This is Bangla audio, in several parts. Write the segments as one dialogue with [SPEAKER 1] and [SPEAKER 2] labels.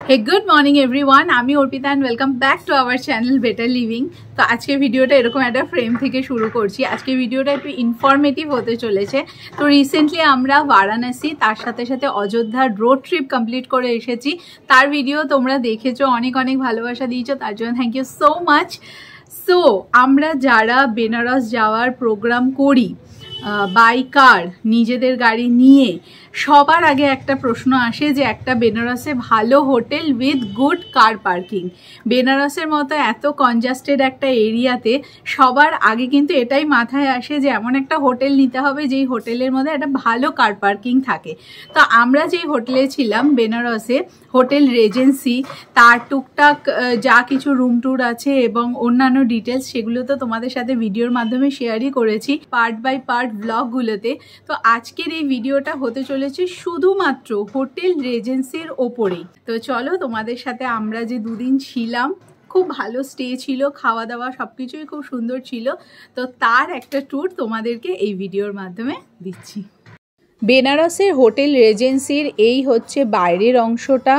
[SPEAKER 1] Hey, good morning everyone. আমি Arpita and welcome back to our channel Better Living. তো আজকে ভিডিওটা এরকম একটা ফ্রেম থেকে শুরু করছি। আজকে ভিডিওটা একটু ইনফরমেটিভ হতে চলেছে। তো রিসেন্টলি আমরা বারাণসী তার সাথে সাথে অযোধ্যার রোড ট্রিপ কমপ্লিট করে এসেছি। তার ভিডিও তোমরা দেখেছো, অনেক অনেক ভালোবাসা দিয়েছো, তার জন্য thank you so much. So আমরা যারা বেনারস যাওয়ার প্রোগ্রাম করি বাই কার, নিজেদের গাড়ি নিয়ে, সবার আগে একটা প্রশ্ন আসে যে একটা বেনারসে ভালো hotel with good car parking. বেনারসের মতো এত কনজাস্টেড একটা এরিয়াতে সবার আগে কিন্তু এটাই মাথায় আসে যে এমন একটা হোটেল নিতে হবে যেই হোটেলের মধ্যে একটা ভালো কার পার্কিং থাকে। তো আমরা যেই হোটেলে ছিলাম বেনারসে, হোটেল রেজেন্সি, তার টুকটাক যা কিছু রুম ট্যুর আছে এবং অন্যান্য ডিটেলস সেগুলো তো তোমাদের সাথে ভিডিওর মাধ্যমে শেয়ারই করেছি পার্ট বাই পার্ট ব্লগগুলোতে। তো আজকের এই ভিডিওটা হতে চলেছে শুধুমাত্র হোটেল রেজেন্সির ওপরেই। তো চলো তোমাদের সাথে আমরা যে দুদিন ছিলাম, খুব ভালো স্টে ছিল, খাওয়া দাওয়া সবকিছুই খুব সুন্দর ছিল, তো তার একটা ট্যুর তোমাদেরকে এই ভিডিওর মাধ্যমে দিচ্ছি। বেনারসের হোটেল রেজেন্সির এই হচ্ছে বাইরের অংশটা।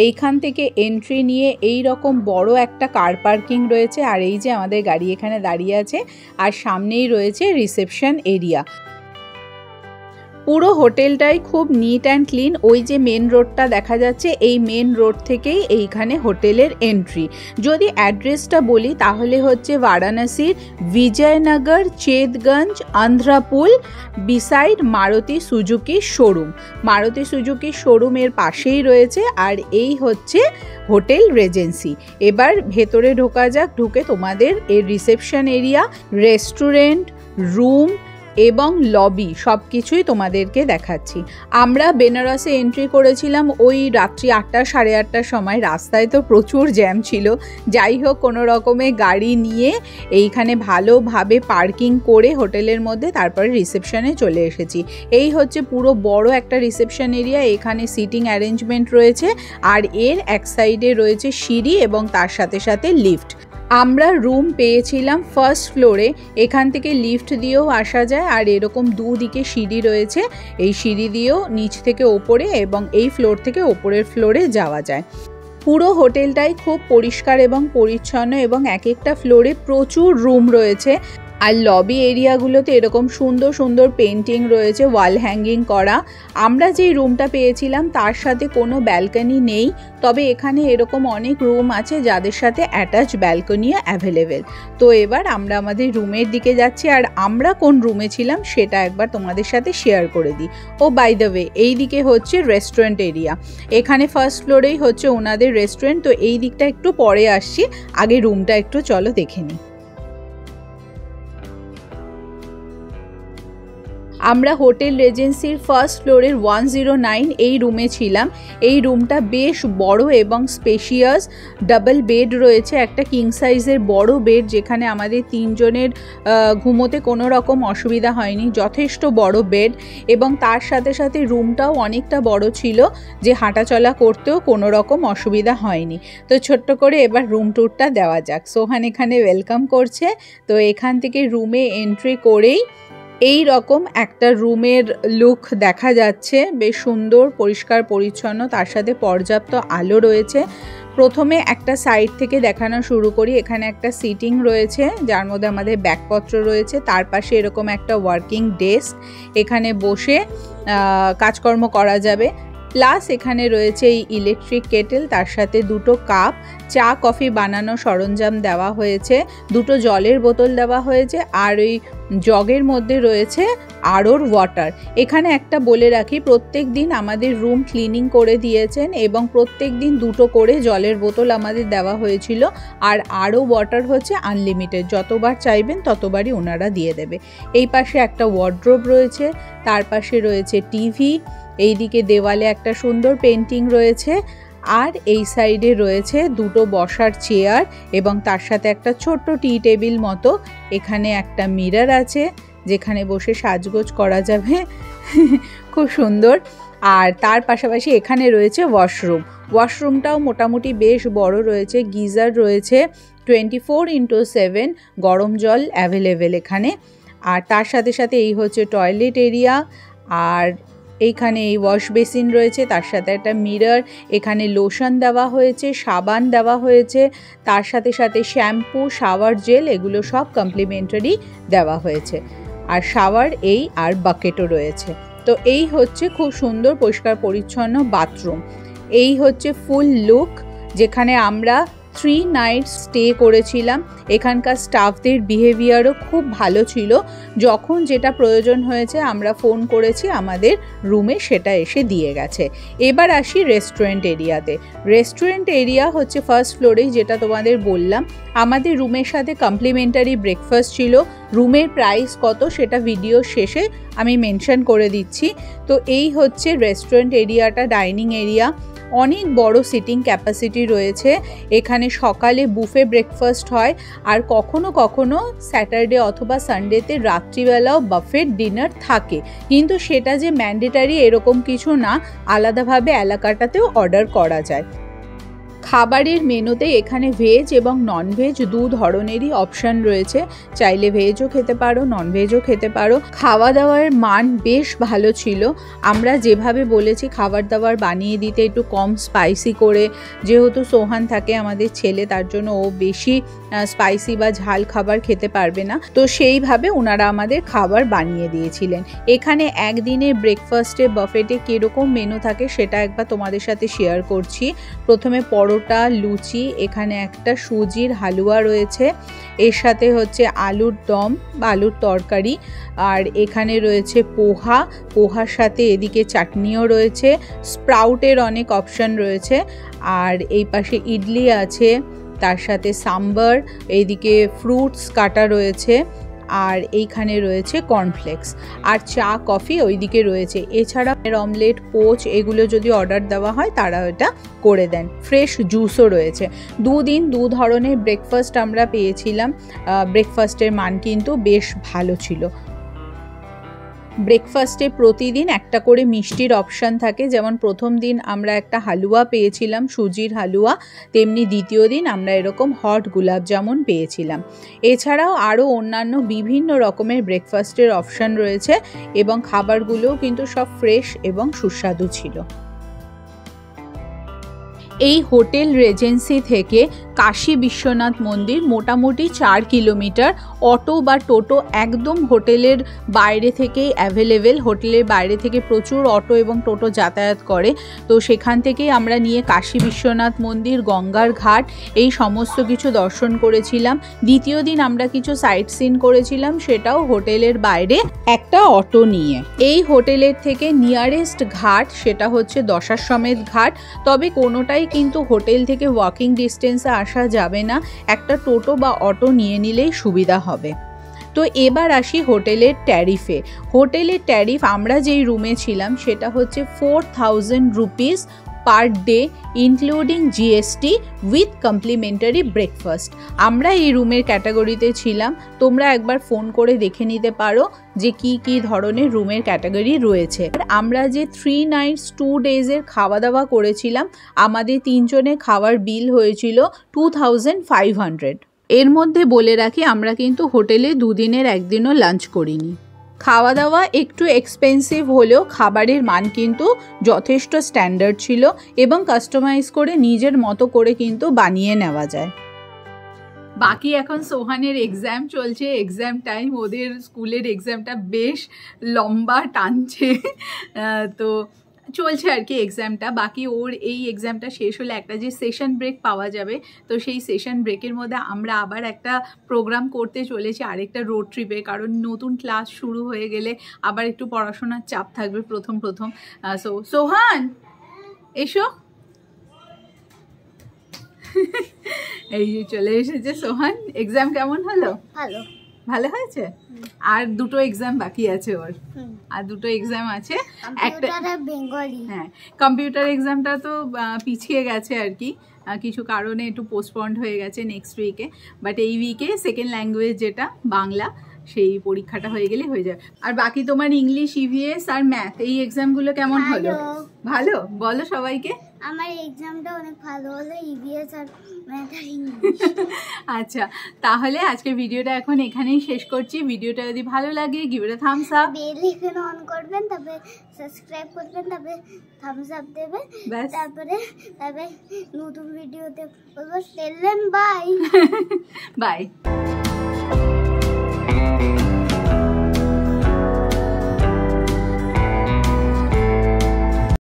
[SPEAKER 1] এইখান থেকে এন্ট্রি নিয়ে এই রকম বড় একটা কার পার্কিং রয়েছে, আর এই যে আমাদের গাড়ি এখানে দাঁড়িয়ে আছে, আর সামনেই রয়েছে রিসেপশন এরিয়া। পুরো হোটেলটাই খুব নিট অ্যান্ড ক্লিন। ওই যে মেন রোডটা দেখা যাচ্ছে, এই মেন রোড থেকেই এইখানে হোটেলের এন্ট্রি। যদি অ্যাড্রেসটা বলি তাহলে হচ্ছে বারাণসীর Vijaynagar Chetganj Andhrapul beside Maruti Suzuki showroom. Maruti Suzuki শোরুমের পাশেই রয়েছে, আর এই হচ্ছে হোটেল রেজেন্সি। এবার ভেতরে ঢোকা যাক। ঢুকে তোমাদের এর রিসেপশন এরিয়া, রেস্টুরেন্ট, রুম এবং লবি সব কিছুই তোমাদেরকে দেখাচ্ছি। আমরা বেনারসে এন্ট্রি করেছিলাম ওই রাত্রি 8টা সাড়ে 8টার সময়। রাস্তায় তো প্রচুর জ্যাম ছিল। যাই হোক, কোনো রকমে গাড়ি নিয়ে এইখানে ভালোভাবে পার্কিং করে হোটেলের মধ্যে তারপরে রিসেপশনে চলে এসেছি। এই হচ্ছে পুরো বড় একটা রিসেপশন এরিয়া। এখানে সিটিং অ্যারেঞ্জমেন্ট রয়েছে, আর এর এক সাইডে রয়েছে সিঁড়ি এবং তার সাথে সাথে লিফট। আমরা রুম পেয়েছিলাম ফার্স্ট ফ্লোরে। এখান থেকে লিফট দিয়েও আসা যায়, আর এরকম দুদিকে সিঁড়ি রয়েছে। এই সিঁড়ি দিয়েও নিচ থেকে ওপরে এবং এই ফ্লোর থেকে ওপরের ফ্লোরে যাওয়া যায়। পুরো হোটেলটাই খুব পরিষ্কার এবং পরিচ্ছন্ন, এবং এক একটা ফ্লোরে প্রচুর রুম রয়েছে। আর লবি এরিয়াগুলোতে এরকম সুন্দর সুন্দর পেন্টিং রয়েছে, ওয়াল হ্যাঙ্গিং করা। আমরা যেই রুমটা পেয়েছিলাম তার সাথে কোনো ব্যালকনি নেই, তবে এখানে এরকম অনেক রুম আছে যাদের সাথে অ্যাটাচ ব্যালকনিও অ্যাভেলেবেল। তো এবার আমরা আমাদের রুমের দিকে যাচ্ছি, আর আমরা কোন রুমে ছিলাম সেটা একবার তোমাদের সাথে শেয়ার করে দিই। ও বাই দ্য ওয়ে, এই দিকে হচ্ছে রেস্টুরেন্ট এরিয়া। এখানে ফার্স্ট ফ্লোরেই হচ্ছে ওনাদের রেস্টুরেন্ট। তো এই দিকটা একটু পরে আসছি, আগে রুমটা একটু চলো দেখে নিই। আমরা হোটেল রেজেন্সির ফার্স্ট ফ্লোরের 109 এই রুমে ছিলাম। এই রুমটা বেশ বড় এবং স্পেশিয়াস। ডাবল বেড রয়েছে, একটা কিং সাইজের বড় বেড, যেখানে আমাদের 3 জনের ঘুমোতে কোনো রকম অসুবিধা হয়নি। যথেষ্ট বড় বেড, এবং তার সাথে সাথে রুমটাও অনেকটা বড় ছিল, যে হাঁটাচলা করতেও কোনো রকম অসুবিধা হয়নি। তো ছোট্ট করে এবার রুম ট্যুরটা দেওয়া যাক। সোহান এখানে ওয়েলকাম করছে। তো এখান থেকে রুমে এন্ট্রি করেই এই রকম একটা রুমের লুক দেখা যাচ্ছে। বেশ সুন্দর, পরিষ্কার পরিচ্ছন্ন, তার সাথে পর্যাপ্ত আলো রয়েছে। প্রথমে একটা সাইড থেকে দেখানো শুরু করি। এখানে একটা সিটিং রয়েছে যার মধ্যে আমাদের ব্যাগপত্র রয়েছে। তার পাশে এরকম একটা ওয়ার্কিং ডেস্ক, এখানে বসে কাজকর্ম করা যাবে। প্লাস এখানে রয়েছে এই ইলেকট্রিক কেটেল, তার সাথে 2টো কাপ, চা কফি বানানো সরঞ্জাম দেওয়া হয়েছে, 2টো জলের বোতল দেওয়া হয়েছে, আর ওই জগের মধ্যে রয়েছে আরওর ওয়াটার। এখানে একটা বলে রাখি, প্রত্যেক দিন আমাদের রুম ক্লিনিং করে দিয়েছেন, এবং প্রত্যেক দিন 2টো করে জলের বোতল আমাদের দেওয়া হয়েছিল। আর আরও ওয়াটার হচ্ছে আনলিমিটেড, যতবার চাইবেন ততবারই ওনারা দিয়ে দেবে। এই পাশে একটা ওয়ার্ড্রোব রয়েছে, তার পাশে রয়েছে টিভি, এইদিকে দেওয়ালে একটা সুন্দর পেন্টিং রয়েছে, আর এই সাইডে রয়েছে 2টো বসার চেয়ার এবং তার সাথে একটা ছোট্ট টি টেবিল মতো। এখানে একটা মিরর আছে যেখানে বসে সাজগোজ করা যাবে, খুব সুন্দর। আর তার পাশাপাশি এখানে রয়েছে ওয়াশরুম। ওয়াশরুমটাও মোটামুটি বেশ বড় রয়েছে, গিজার রয়েছে, 24x7 গরম জল অ্যাভেলেবেল এখানে। আর তার সাথে সাথে এই হচ্ছে টয়লেট এরিয়া। আর এইখানে এই ওয়াশ বেসিন রয়েছে, তার সাথে একটা মিরর, এখানে লোশন দেওয়া হয়েছে, সাবান দেওয়া হয়েছে, তার সাথে সাথে শ্যাম্পু, শাওয়ার জেল, এগুলো সব কমপ্লিমেন্টারি দেওয়া হয়েছে। আর শাওয়ার আর বাকেটও রয়েছে। তো এই হচ্ছে খুব সুন্দর পরিষ্কার পরিচ্ছন্ন বাথরুম। এই হচ্ছে ফুল লুক, যেখানে আমরা 3 নাইট স্টে করেছিলাম। এখানকার স্টাফদের বিহেভিয়ারও খুব ভালো ছিল। যখন যেটা প্রয়োজন হয়েছে আমরা ফোন করেছি, আমাদের রুমে সেটা এসে দিয়ে গেছে। এবার আসি রেস্টুরেন্ট এরিয়াতে। রেস্টুরেন্ট এরিয়া হচ্ছে ফার্স্ট ফ্লোরেই, যেটা তোমাদের বললাম। আমাদের রুমের সাথে কমপ্লিমেন্টারি ব্রেকফাস্ট ছিল। রুমের প্রাইস কত সেটা ভিডিও শেষে আমি মেনশন করে দিচ্ছি। তো এই হচ্ছে রেস্টুরেন্ট এরিয়াটা, ডাইনিং এরিয়া। অনেক বড় সিটিং ক্যাপাসিটি রয়েছে। এখানে সকালে বুফে ব্রেকফাস্ট হয়, আর কখনো কখনো স্যাটারডে অথবা সানডেতে রাত্রিবেলাও বাফেট ডিনার থাকে, কিন্তু সেটা যে ম্যান্ডেটারি এরকম কিছু না, আলাদাভাবে এলাকাটাতেও অর্ডার করা যায়। খাবারের মেনুতে এখানে ভেজ এবং ননভেজ দু ধরনেরই অপশান রয়েছে। চাইলে ভেজও খেতে পারো, ননভেজও খেতে পারো। খাওয়া দাওয়ার মান বেশ ভালো ছিল। আমরা যেভাবে বলেছি খাবার দাবার বানিয়ে দিতে একটু কম স্পাইসি করে, যেহেতু সোহান থাকে আমাদের ছেলে, তার জন্য ও বেশি স্পাইসি বা ঝাল খাবার খেতে পারবে না, তো সেইভাবে ওনারা আমাদের খাবার বানিয়ে দিয়েছিলেন। এখানে একদিনের ব্রেকফাস্টে বাফেটে কীরকম মেনু থাকে সেটা একবার তোমাদের সাথে শেয়ার করছি। প্রথমে পরোটা, লুচি, এখানে একটা সুজির হালুয়া রয়েছে, এর সাথে হচ্ছে আলুর দম বা আলুর তরকারি, আর এখানে রয়েছে পোহার সাথে এদিকে চাটনিও রয়েছে। স্প্রাউটের অনেক অপশান রয়েছে। আর এই পাশে ইডলি আছে, তার সাথে সাম্বার, এইদিকে ফ্রুটস কাটা রয়েছে, আর এইখানে রয়েছে কর্নফ্লেক্স, আর চা কফি ওইদিকে রয়েছে। এছাড়া অমলেট, পোচ এগুলো যদি অর্ডার দেওয়া হয় তারা এটা করে দেন। ফ্রেশ জুসও রয়েছে। দুদিন দু ধরনের ব্রেকফাস্ট আমরা পেয়েছিলাম। ব্রেকফাস্টের মান কিন্তু বেশ ভালো ছিল। ব্রেকফাস্টে প্রতিদিন একটা করে মিষ্টির অপশান থাকে। যেমন প্রথম দিন আমরা একটা হালুয়া পেয়েছিলাম, সুজির হালুয়া, তেমনি দ্বিতীয় দিন আমরা এরকম হট গোলাপ জামুন পেয়েছিলাম। এছাড়াও আরও অন্যান্য বিভিন্ন রকমের ব্রেকফাস্টের অপশান রয়েছে, এবং খাবারগুলোও কিন্তু সব ফ্রেশ এবং সুস্বাদু ছিল। এই হোটেল রেজেন্সি থেকে কাশী বিশ্বনাথ মন্দির মোটামুটি 4 কিলোমিটার। অটো বা টোটো একদম হোটেলের বাইরে থেকেই অ্যাভেলেবেল। হোটেলের বাইরে থেকে প্রচুর অটো এবং টোটো যাতায়াত করে। তো সেখান থেকেই আমরা নিয়ে কাশী বিশ্বনাথ মন্দির, গঙ্গার ঘাট এই সমস্ত কিছু দর্শন করেছিলাম। দ্বিতীয় দিন আমরা কিছু সাইট সিন করেছিলাম, সেটাও হোটেলের বাইরে একটা অটো নিয়ে। এই হোটেলের থেকে নিয়ারেস্ট ঘাট সেটা হচ্ছে দশাশ্বমেধ ঘাট, তবে কোনোটাই কিন্তু হোটেল থেকে ওয়াকিং ডিস্টেন্সে আসা যাবে না, একটা টোটো বা অটো নিয়ে নিলেই সুবিধা হবে। তো এবার আসি হোটেলের ট্যারিফে। হোটেলের ট্যারিফ আমরা যেই রুমে ছিলাম সেটা হচ্ছে 4000 rupees per day, including GST with complimentary breakfast. আমরা এই রুমের ক্যাটাগরিতে ছিলাম। তোমরা একবার ফোন করে দেখে নিতে পারো যে কি ধরনের রুমের ক্যাটাগরি রয়েছে। আমরা যে 3 নাইটস 2 ডেজের খাওয়া দাওয়া করেছিলাম, আমাদের 3 জনের খাওয়ার বিল হয়েছিল 2500। এর মধ্যে বলে রাখি আমরা কিন্তু হোটেলে 2 দিনের একদিনও লাঞ্চ করিনি। খাওয়া দাওয়া একটু এক্সপেন্সিভ হলেও খাবারের মান কিন্তু যথেষ্ট স্ট্যান্ডার্ড ছিল, এবং কাস্টমাইজ করে নিজের মতো করে কিন্তু বানিয়ে নেওয়া যায়। বাকি এখন সোহানের এক্সাম চলছে, এক্সাম টাইম। ওদের স্কুলের এক্সামটা বেশ লম্বা টানছে, তো চলছে আর কি এক্সামটা। বাকি ওর এই এক্সামটা শেষ হলে একটা যে সেশন ব্রেক পাওয়া যাবে, তো সেই সেশন ব্রেকের মধ্যে আমরা আবার একটা প্রোগ্রাম করতে চলেছি, আরেকটা রোড ট্রিপে। কারণ নতুন ক্লাস শুরু হয়ে গেলে আবার একটু পড়াশোনার চাপ থাকবে প্রথম। সোহান এসো, এই যে চলে এসেছে সোহান। এক্সাম কেমন হলো? ভালো হয়েছে। আর 2টো এক্সাম বাকি আছে ওর, আর 2টো এক্সাম আছে। একটা বেঙ্গলি, হ্যাঁ, কম্পিউটার এক্সামটা তো পিছিয়ে গেছে আর কি, কিছু কারণে একটু পোস্টপন্ড হয়ে গেছে নেক্সট উইকে। বাট এই উইকে সেকেন্ড ল্যাঙ্গুয়েজ যেটা বাংলা, সেই পরীক্ষাটা হয়ে গেলে হয়ে যাবে। আর বাকি তোমার ইংলিশ, ইভিএস আর ম্যাথ এই এক্সামগুলো কেমন হলো? ভালো, বলো সবাইকে।
[SPEAKER 2] আমার এক্সামটা অনেক ভালো হলো, ইভিএস আর ম্যাথ আর ইংলিশ।
[SPEAKER 1] আচ্ছা, তাহলে আজকে ভিডিওটা এখন এখানেই শেষ করছি। ভিডিওটা যদি ভালো লাগে give it a thumbs up,
[SPEAKER 2] bell icon on করবেন, তারপরে সাবস্ক্রাইব করবেন, তারপরে থামস আপ দেবেন, তারপরে নতুন ভিডিওতে বলবো। Bye bye.